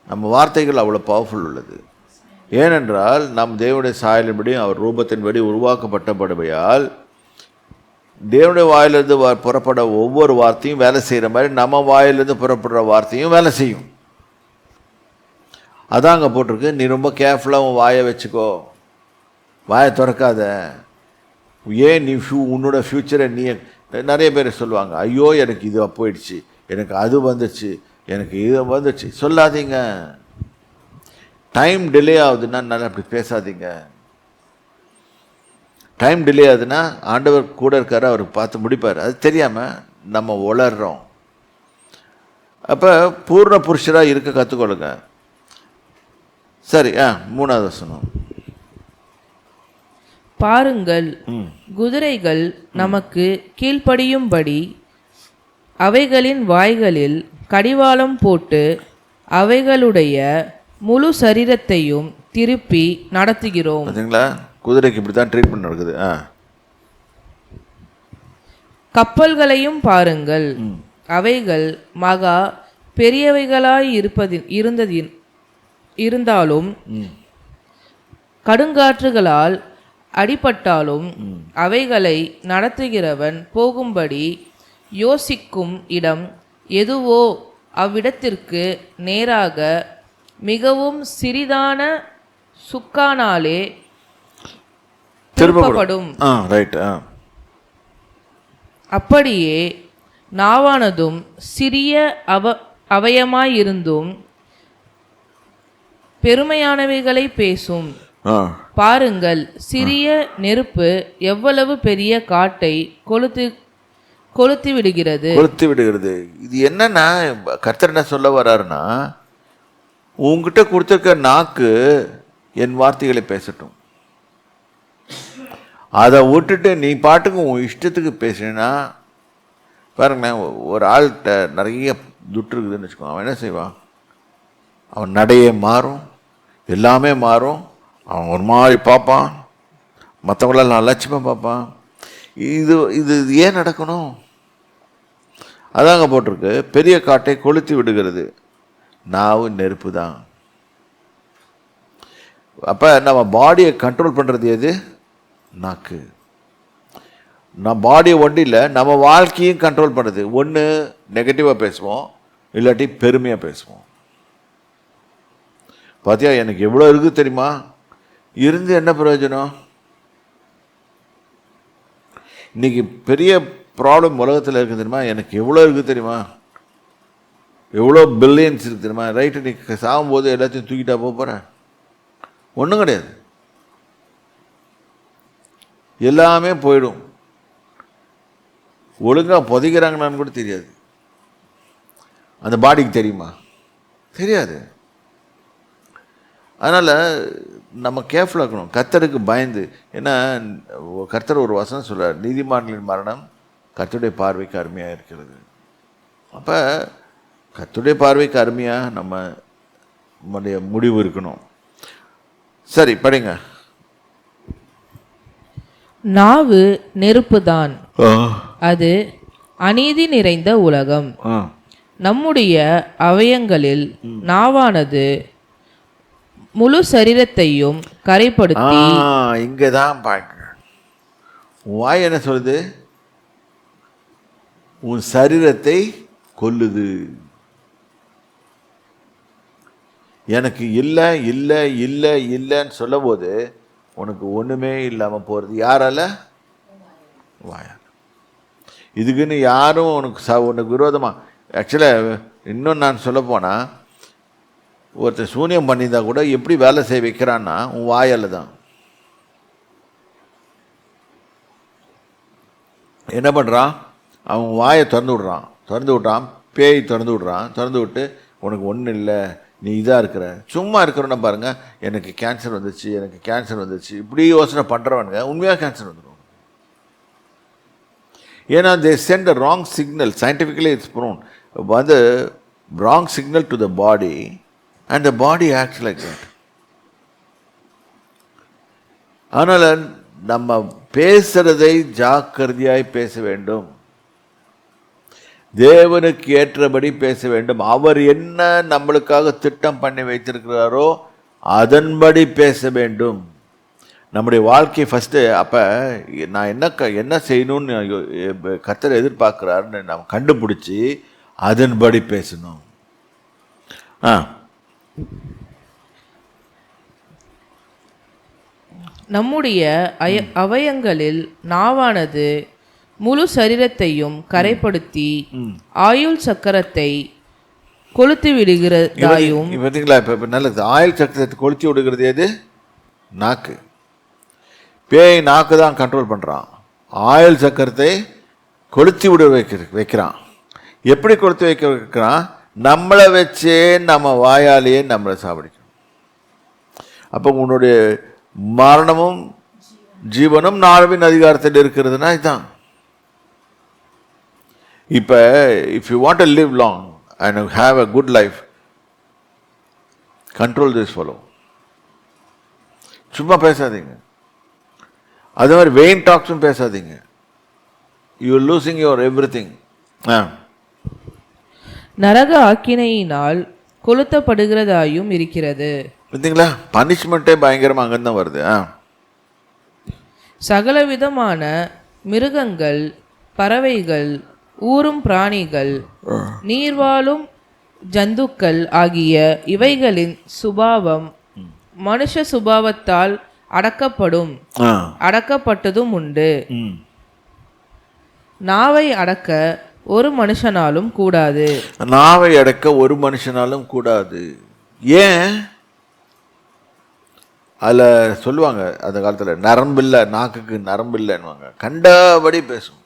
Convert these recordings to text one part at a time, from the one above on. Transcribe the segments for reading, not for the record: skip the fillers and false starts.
நம்ம வார்த்தைகள் அவ்வளோ பவர்ஃபுல் உள்ளது. ஏனென்றால் நம் தேவனுடைய சாயலின்படி அவர் ரூபத்தின்படி உருவாக்கப்பட்டபடியால் தேவனுடைய வாயிலிருந்து புறப்பட ஒவ்வொரு வார்த்தையும் வேலை செய்கிற மாதிரி நம்ம வாயிலிருந்து புறப்படுற வார்த்தையும் வேலை செய்யும். அதான் அங்கே போட்டிருக்கு, நீ ரொம்ப கேர்ஃபுல்லாக உன் வாயை வச்சுக்கோ, வாயை திறக்காத. ஏன் நீ உன்னோட ஃப்யூச்சரை நீ நிறைய பேர் சொல்லுவாங்க, ஐயோ எனக்கு இது போயிடுச்சு, எனக்கு அது வந்துச்சு, எனக்கு இது வந்துச்சு. சொல்லாதீங்க. டைம் டிலே ஆகுதுன்னா நல்லா அப்படி பேசாதீங்க. டைம் டிலே ஆகுதுன்னா ஆண்டவர் கூட இருக்காரு, அவர் பார்த்து முடிப்பார். அது தெரியாமல் நம்ம உளர்றோம். அப்போ பூர்ண புருஷராக இருக்க கற்றுக்கொள்ளுங்க. சரி, 3வது வசனம் பாருங்கள், குதிரைகள் நமக்கு கீழ்ப்படியும்படி அவைகளின் வாய்களில் கடிவாளம் போட்டு அவைகளுடைய முழு சரீரத்தையும் திருப்பி நடத்துகிறோம். பார்த்தீங்களா, குதிரைக்கு இப்படி தான் ட்ரீட்மெண்ட் நடக்குது. கப்பல்களையும் பாருங்கள், அவைகள் மகா பெரியவைகளாய் இருந்தாலும் கடுங்காற்றுகளால் அடிபட்டாலும் அவைகளை நடத்துகிறவன் போகும்படி யோசிக்கும் இடம் எதுவோ அவ்விடத்திற்கு நேராக மிகவும் சிறிதான சுக்கானாலே திருப்பப்படும். அப்படியே நாவானதும் சிறிய அவயமாயிருந்தும் பெருமையானவைகளை பேசும். பாருங்கள், சிறிய நெருப்பு எவ்வளவு பெரிய காட்டை கொளுத்தி விடுகிறது. இது என்னன்னா, கர்த்தர் என்ன சொல்ல வர்றாருன்னா, உங்ககிட்ட கொடுத்துருக்க நாக்கு என் வார்த்தைகளை பேசட்டும். அதை விட்டுட்டு நீ பாட்டுக்கு உன் இஷ்டத்துக்கு பேசினா பாருங்களேன், ஒரு ஆள்கிட்ட நிறைய துட்டு இருக்குதுன்னு வச்சுக்கோ, அவன் என்ன செய்வான்? அவன் நடையே மாறும், எல்லாமே மாறும். அவன் ஒரு மாதிரி பார்ப்பான், மற்றவங்களெல்லாம் அலட்சியமாக பார்ப்பான். இது இது ஏன் நடக்கணும்? அதாங்க போட்டிருக்கு, பெரிய காட்டை கொளுத்தி விடுகிறது. நாவு நெருப்பு தான். அப்போ நம்ம பாடியை கண்ட்ரோல் பண்ணுறது எது? நாக்கு. நம்ம பாடியை ஒன்றும் இல்லை, நம்ம வாழ்க்கையும் கண்ட்ரோல் பண்ணுறது. ஒன்று நெகட்டிவாக பேசுவோம், இல்லாட்டி பெருமையாக பேசுவோம். பார்த்தியா, எனக்கு எவ்வளோ இருக்குது தெரியுமா, இருந்து என்ன பிரயோஜனம்? இன்னைக்கு பெரிய ப்ராப்ளம் உலகத்தில் இருக்குது தெரியுமா, எனக்கு எவ்வளோ இருக்குது தெரியுமா, எவ்வளோ பில்லியன்ஸ் இருக்குது தெரியுமா. ரைட்டு, நீ சாகும்போது எல்லாத்தையும் தூக்கிட்டா போகிறேன்? ஒன்றும் கிடையாது, எல்லாமே போயிடும். ஒழுங்காக புதைக்கிறாங்களான்னு கூட தெரியாது. அந்த பாடிக்கு தெரியுமா? தெரியாது. அதனால் நம்ம கேர்ஃபுல்லாக இருக்கணும், கர்த்தருக்கு பயந்து. ஏன்னா கர்த்தர் ஒரு வசனம் சொல்கிறார், நீதிமான்களின் மரணம் கர்த்தருடைய பார்வைக்கு அருமையாக இருக்கிறது. அப்போ கர்த்தருடைய பார்வைக்கு அருமையாக நம்முடைய முடிவு இருக்கணும். சரி, படிங்க. நாவு நெருப்புதான், அது அநீதி நிறைந்த உலகம். நம்முடைய அவயங்களில் நாவானது முழு சரீரத்தையும் கரைப்படுத்தி. இங்கதான் பாருங்க, வாய் என்ன சொல்லுது? உன் சரீரத்தை கொல்லுது. எனக்கு இல்லை இல்லை இல்லை இல்லைன்னு சொல்லும் போது உனக்கு ஒன்றுமே இல்லாமல் போகிறது யாரால? வாயால். இதுக்குன்னு யாரும் உனக்கு விரோதமாக. ஆக்சுவலாக இன்னும் நான் சொல்ல போனால், ஒருத்தர் சூனியம் பண்ணியிருந்தா கூட எப்படி வேலை செய்ய வைக்கிறான்னா உன் வாயால் தான். என்ன பண்ணுறான்? அவன் வாயை திறந்து விட்றான், பேய் திறந்து விட்டு உனக்கு ஒன்றும் இல்லை, நீ இதாக இருக்கிற, சும்மா இருக்கிறவன பாருங்கள், எனக்கு கேன்சர் வந்துச்சு இப்படி யோசனை பண்ணுறவனுங்க உண்மையாக கேன்சர் வந்துடும். ஏன்னா they send a wrong signal, scientifically it's proven, வந்து wrong signal to the body and the body acts like that. ஆனால் நம்ம பேசுறதை ஜாக்கிரதையாய் பேச வேண்டும். தேவனுக்கு ஏற்றபடி பேச வேண்டும். அவர் என்ன நம்மளுக்காக திட்டம் பண்ணி வைத்திருக்கிறாரோ அதன்படி பேச வேண்டும். நம்முடைய வாழ்க்கை ஃபஸ்ட்டு. அப்போ நான் என்ன செய்யணும்னு கர்த்தர் எதிர்பார்க்குறாருன்னு நாம் கண்டுபிடிச்சி அதன்படி பேசணும். நம்முடைய அவயங்களில் நாவானது முழு சரீரத்தையும் கரைப்படுத்தி ஆயுள் சக்கரத்தை கொளுத்து விடுகிறதாயும். பார்த்தீங்களா? இப்போ நல்லது. ஆயுள் சக்கரத்தை கொளுத்தி விடுகிறது எது? நாக்கு. பேய் நாக்கு தான் கண்ட்ரோல் பண்ணுறான். ஆயுள் சக்கரத்தை கொளுத்தி விட வைக்கிறான். எப்படி கொளுத்தி வைக்கிறான்? நம்மளை வச்சே நம்ம வாயாலேயே நம்மளை சாப்பிடிக்கணும். அப்போ உன்னுடைய மரணமும் ஜீவனும் நாவின் அதிகாரத்தில் இருக்கிறதுனா இதுதான். இப்போ if you want to live long and have a good life, control this follow. சும்மா பேசாதீங்க. அதே மாதிரி வெயின் டாக்ஸும் பேசாதீங்க. You are losing your everything. நரக ஆக்கினையினால் கொளுத்தப்படுகிறதாயும் இருக்கிறது. பார்த்தீங்களா? பனிஷ்மெண்ட்டே பயங்கரமாக அங்கேருந்து வருது. சகலவிதமான மிருகங்கள், பறவைகள், ஊரும் பிராணிகள், நீர்வாழும் ஜந்துக்கள் ஆகிய இவைகளின் சுபாவம் மனுஷ சுபாவத்தால் அடக்கப்பட்டதும் உண்டு. நாவை அடக்க ஒரு மனுஷனாலும் கூடாது. நாவை அடக்க ஒரு மனுஷனாலும் கூடாது. ஏன்? அதில் சொல்லுவாங்க அந்த காலத்தில், நரம்பில்லை, நாக்குக்கு நரம்பில்லைன்னுவாங்க. கண்டபடி பேசும்.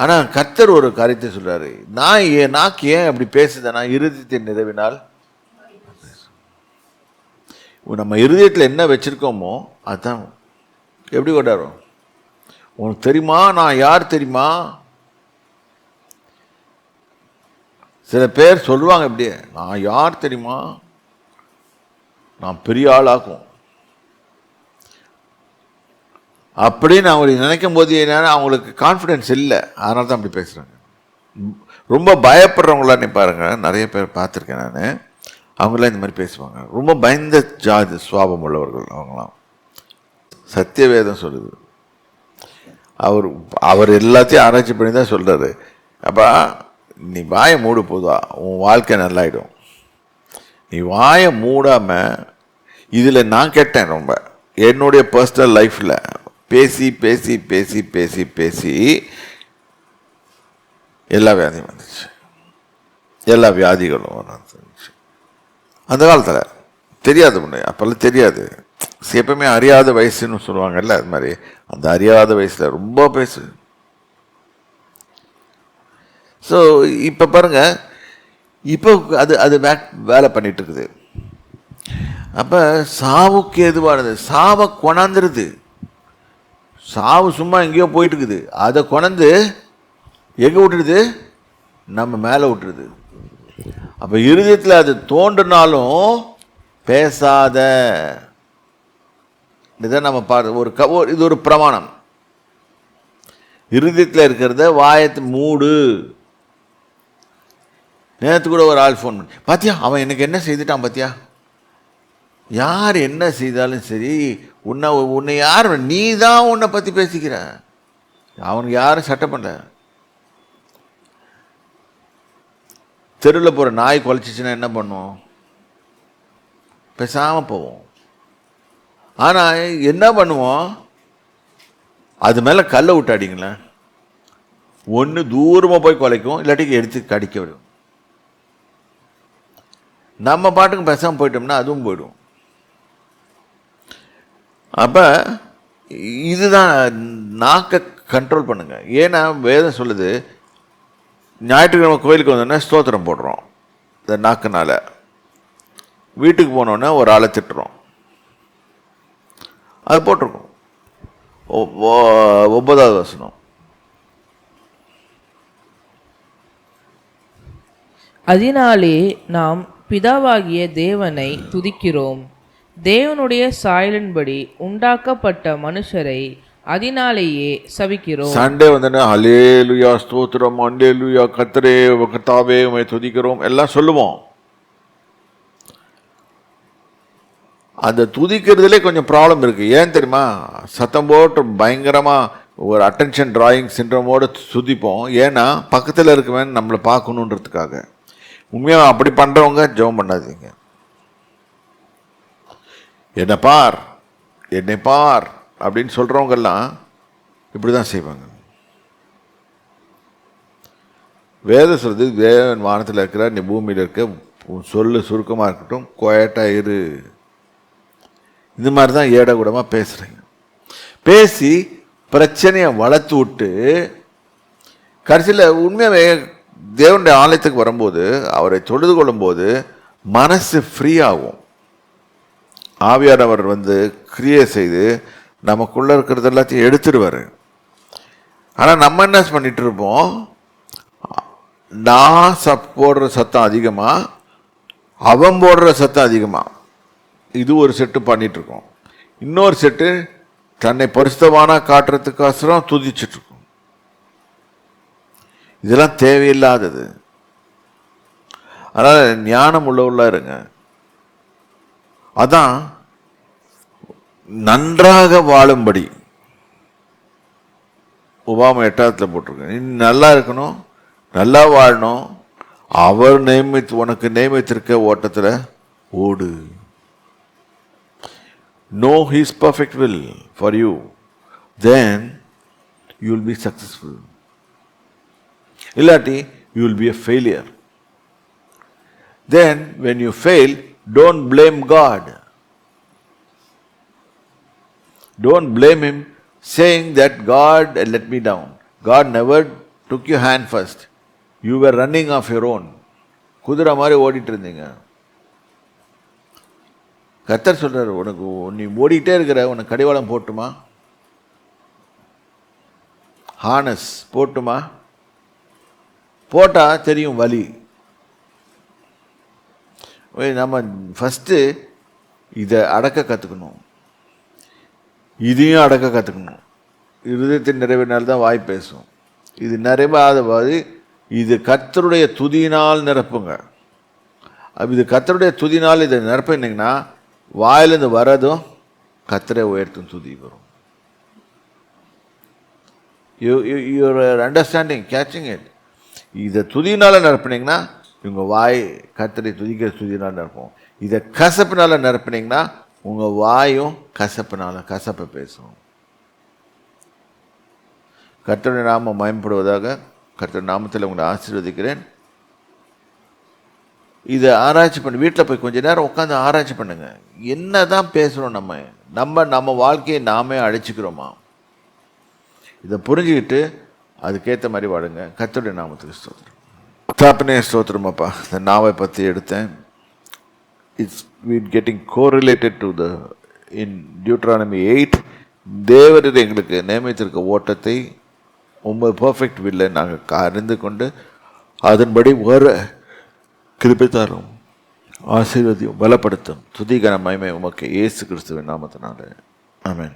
ஆனால் கர்த்தர் ஒரு காரியத்தை சொல்றாரு. நாக்கு ஏன் அப்படி பேசுதுன்னா, இருதயத்தின் நிறைவினால். நம்ம இருதயத்தில் என்ன வச்சிருக்கோமோ அதுதான் எப்படி கொண்டாடுறோம். உனக்கு தெரியுமா நான் யார் தெரியுமா? சில பேர் சொல்லுவாங்க இப்படியே, நான் யார் தெரியுமா, நான் பெரிய ஆளாக்கும் அப்படின்னு அவங்களுக்கு நினைக்கும் போது என்னன்னா அவங்களுக்கு கான்ஃபிடென்ஸ் இல்லை. அதனால தான் அப்படி பேசுகிறாங்க. ரொம்ப பயப்படுறவங்களா நீ பாருங்க, நிறைய பேர் பார்த்துருக்கேன் நான். அவங்களாம் இந்த மாதிரி பேசுவாங்க. ரொம்ப பயந்த ஜாதி சுவாபம் உள்ளவர்கள் அவங்களாம். சத்தியவேதம் சொல்லுது. அவர் எல்லாத்தையும் ஆராய்ச்சி பண்ணி தான் சொல்கிறாரு. அப்போ நீ வாயை மூடு போதா, உன் வாழ்க்கை நல்லாயிடும். நீ வாயை மூடாமல், இதில் நான் கேட்டேன் ரொம்ப என்னுடைய பர்சனல் லைஃப்பில் பேசி பேசி பேசி பேசி பேசி எல்லா வியாதியும் வந்துச்சு. எல்லா வியாதிகளும் வந்துச்சு. அந்த காலத்தில் தெரியாது ஒன்று, அப்போல்லாம் தெரியாது. எப்பவுமே அறியாத வயசுன்னு சொல்லுவாங்கல்ல, அது மாதிரி அந்த அறியாத வயசில் ரொம்ப பேசு. ஸோ இப்போ பாருங்கள், இப்போ அது வேலை பண்ணிட்டு இருக்குது. அப்போ சாவுக்கு எதுவானது, சாவை கொண்டாந்துருது. சாவு சும்மா எங்கேயோ போயிட்டு இருக்குது, அதை கொண்டாந்து எங்கே விட்டுடுது? நம்ம மேலே விட்டுருது. அப்போ இருதயத்தில் அது தோன்றினாலும் பேசாத. இதான் நம்ம இது ஒரு பிரமாணம். இருதயத்தில் இருக்கிறத வாயத்தை மூடு. நேற்று கூட ஒரு ஆள் ஃபோன் பண்ணி, பாத்தியா அவன் எனக்கு என்ன செய்துட்டான் பாத்தியா. யார் என்ன செய்தாலும் சரி, உன்னை யார், நீ தான் உன்னை பற்றி பேசிக்கிற. அவனுக்கு யாரும் சட்டம் பண்ணல. தெருவில் போகிற நாய் குலைச்சிச்சுன்னா என்ன பண்ணுவோம்? பேசாமல் போவோம். ஆனால் என்ன பண்ணுவோம்? அது மேலே கல்லை விட்டு அடிங்களேன். ஒன்று தூரமாக போய் குலைக்கும், இல்லாட்டிக்கு எடுத்து கடிக்க விடும். நம்ம பாட்டுக்கு பேசாமல் போயிட்டோம்னா அதுவும் போயிடும். அப்போ இதுதான் நாக்கை கண்ட்ரோல் பண்ணுங்க. ஏன்னா வேதம் சொல்லுது, ஞாயிற்றுக்கிழமை கோயிலுக்கு வந்தோடனே ஸ்தோத்திரம் போடுறோம் இந்த நாக்குனால. வீட்டுக்கு போனோடனே ஒரு ஆளை திட்டுறோம், அது போட்டிருக்கோம். 9வது வசனம். அதனாலே நாம் பிதாவாகிய தேவனை துதிக்கிறோம். தேவனுடைய சாயலின்படி உண்டாக்கப்பட்ட மனுஷரை அதனாலேயே சபிக்கிறோம். சண்டே வந்தோடனே ஹல்லேலூயா ஸ்தோத்திரம், ஹல்லேலூயா கர்த்தரே கர்த்தாவே உம்மை துதிக்கிறோம் எல்லாம் சொல்லுவோம். அந்த துதிக்கிறதுலே கொஞ்சம் ப்ராப்ளம் இருக்கு. ஏன் தெரியுமா? சத்தம் போட்டு பயங்கரமா ஒரு அட்டென்ஷன் டிராயிங் சிண்ட்ரோமோட துதிப்போம். ஏன்னா பக்கத்தில் இருக்கவன் நம்மளை பார்க்கணுன்றதுக்காக. உண்மையாக அப்படி பண்றவங்க ஜெபம் பண்ணாதீங்க. என்னை பார் என்னை பார் அப்படின்னு சொல்றவங்கெல்லாம் இப்படிதான் செய்வாங்க. வேதம் சொல்றது, தேவன் வானத்தில் இருக்கிற நீ பூமியில் இருக்க, சொல்லு சுருக்கமாக இருக்கட்டும், குவாய்ட்டாக இரு. இந்த மாதிரி தான் ஏடகூடமாக பேசுகிறீங்க. பேசி பிரச்சனையை வளர்த்து விட்டு கடைசியில் உண்மையாகவே தேவனுடைய ஆலயத்துக்கு வரும்போது, அவரை தொழுது கொள்ளும்போது மனசு ஃப்ரீ ஆகும். ஆவியானவர் கிரியை செய்து நமக்குள்ளே இருக்கிறது எல்லாத்தையும் எடுத்துடுவார். ஆனால் நம்ம என்ன பண்ணிட்டு இருப்போம்? நான் போடுற சத்தம் அதிகமாக, அவன் போடுற சத்தம் அதிகமாக, இது ஒரு செட்டு பண்ணிட்டு இருக்கோம். இன்னொரு செட்டு தன்னை பரிசுத்தவானா காட்டுறதுக்கோசரம் துதிச்சுட்டு இருக்கும். இதெல்லாம் தேவையில்லாதது. அதனால ஞானம் உள்ளவர்களா இருங்க. அதான் நன்றாக வாழும்படி உபாமா 8 போட்டிருக்க. நீ நல்லா இருக்கணும், நல்லா வாழணும், அவர் உனக்கு நியமித்திருக்க ஓட்டத்தில் ஓடு. Know His perfect will for you, then you will be successful. Illati, you will be a failure. Then when you fail, don't blame God. Don't blame Him saying that God let me down. God never took your hand first. You were running off your own. குதிரை மாதிரி ஓடிட்டு இருந்தீங்க. கர்த்தர் சொல்றாரு, உனக்கு நீ ஓடிட்டே இருக்கிற, உனக்கு கடிவாளம் போட்டுமா, ஹானஸ் போட்டுமா? போட்டா தெரியும் வலி. நம்ம ஃபஸ்ட்டு இதை அடக்க கற்றுக்கணும், இதையும் அடக்க கற்றுக்கணும். இருதயத்தின் நிறைவினால்தான் வாய் பேசும். இது நிறைவாத போது இது கர்த்தருடைய துதியினால் நிரப்புங்க. இது கர்த்தருடைய துதினால் இதை நிரப்பினீங்கன்னா வாயிலிருந்து வரதும் கர்த்தரை உயர்த்தும் துதி வரும். You are understanding, catching it. இதை துதியினால நிரப்பினீங்கன்னா உங்கள் வாய் கர்த்தரை துதிக்கிற துதியினால் நிரப்பும். இதை கசப்பினால நிரப்பினீங்கன்னா உங்கள் வாயும் கசப்பை பேசும். கர்த்தருடைய நாமம் மயம்படுவதாக. கர்த்தருடைய நாமத்தில் உங்களை ஆசீர்வதிக்கிறேன். இதை ஆராய்ச்சி பண்ணி வீட்டில் போய் கொஞ்ச நேரம் உட்காந்து ஆராய்ச்சி பண்ணுங்க. என்ன தான் பேசுகிறோம்? நம்ம வாழ்க்கையை நாமே அழைச்சிக்கிறோமா? இதை புரிஞ்சுக்கிட்டு அதுக்கேற்ற மாதிரி வாடுங்க. கர்த்தருடைய நாமத்துக்கு ஸ்தோத்திரம். தாப்பனே ஸ்தோத்திரம் அப்பா. இந்த நாவை பற்றி எடுத்தேன். It's getting correlated to in Deuteronomy 8 தேவரீர் எங்களுக்கு நியமித்திருக்க ஓட்டத்தை உங்கள் பர்ஃபெக்ட் வில்லை நாங்கள் அறிந்து கொண்டு அதன்படி வர கிருபை தாரும், ஆசீர்வதியும், பலப்படுத்தும். துதிகர மகிமை உமக்கு இயேசு கிறிஸ்துவின் நாமத்தினாலே. ஆமென்.